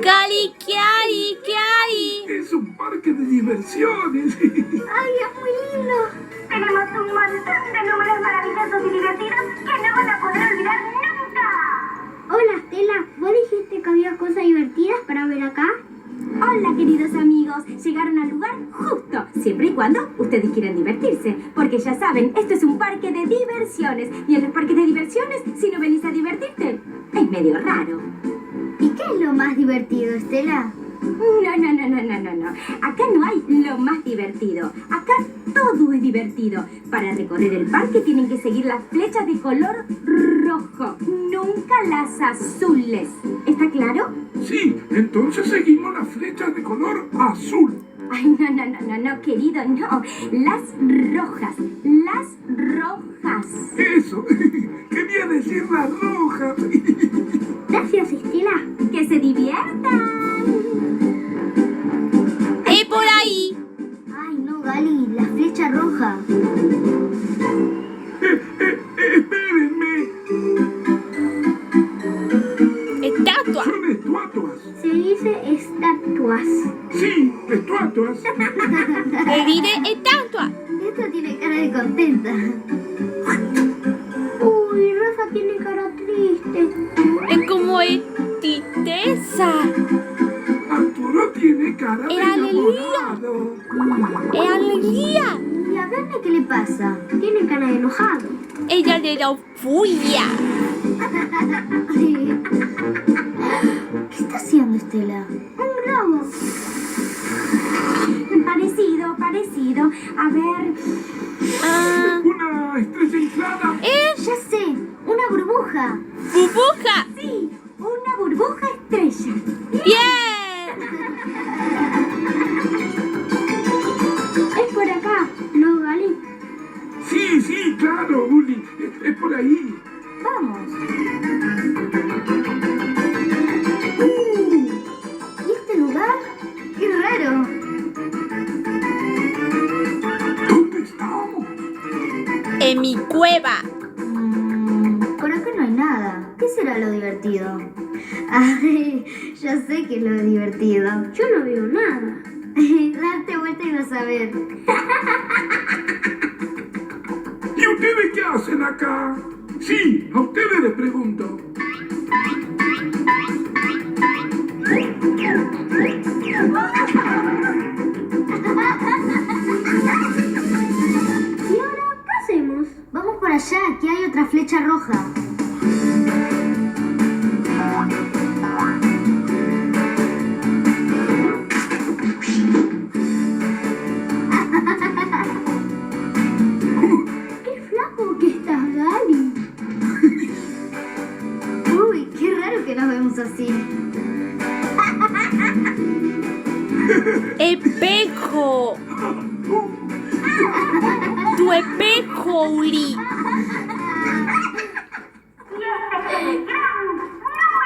Gali, ¿qué hay? ¿Qué hay? Es un parque de diversiones. ¡Ay, es muy lindo! Tenemos un montón de números maravillosos y divertidos que no van a poder olvidar nunca. Hola, Stella. ¿Vos dijiste que había cosas divertidas para ver acá? Hola, queridos amigos. Llegaron al lugar justo, siempre y cuando ustedes quieran divertirse. Porque ya saben, esto es un parque de diversiones. Y en los parques de diversiones, si no venís a divertirte, es medio raro. ¿Y qué es lo más divertido, Stella? No. Acá no hay lo más divertido. Acá todo es divertido. Para recorrer el parque tienen que seguir las flechas de color rojo. Nunca las azules. ¿Está claro? Sí, entonces seguimos las flechas de color azul. Ay, no, querido, no. Las rojas. Las rojas. Eso, quería decir las rojas. Gracias, Stella. ¡Que se diviertan! Por ahí! Ay, no, Gali, la flecha roja. Espérenme. ¡Estatua! Son estatuas. Se dice estatuas. Sí, estatuas. ¡Se dice estatua! Esto tiene cara de contenta. Uy, Rafa tiene cara triste. Es como es tristeza. Arturo tiene cara de ¡Es alegría! enamorado. ¡Es alegría! ¿Y a Verne qué le pasa? Tiene cara de enojado. Ella le da furia. ¿Qué está haciendo, Stella? Un globo. Parecido. A ver... Una estrella inflada. Ya sé, una burbuja. ¡Burbuja! Sí, una burbuja estrella. ¡Bien! Es por acá, ¿no, Gali? Sí, claro, Uli. Es por ahí. Vamos. ¿Y este lugar? ¡Qué raro! ¿Dónde estamos? En mi cueva. Por acá no hay nada. ¿Qué será lo divertido? Ay, ya sé que es lo divertido. Yo no veo nada. Darte vuelta y vas a ver. ¿Y ustedes qué hacen acá? Sí, a ustedes les pregunto. ¿Y ahora qué hacemos? Vamos por allá, que hay otra flecha roja. ¡Qué flaco que estás, Gali! Uy, qué raro que nos vemos así. ¡Espejo! ¡Tu espejo, Uli!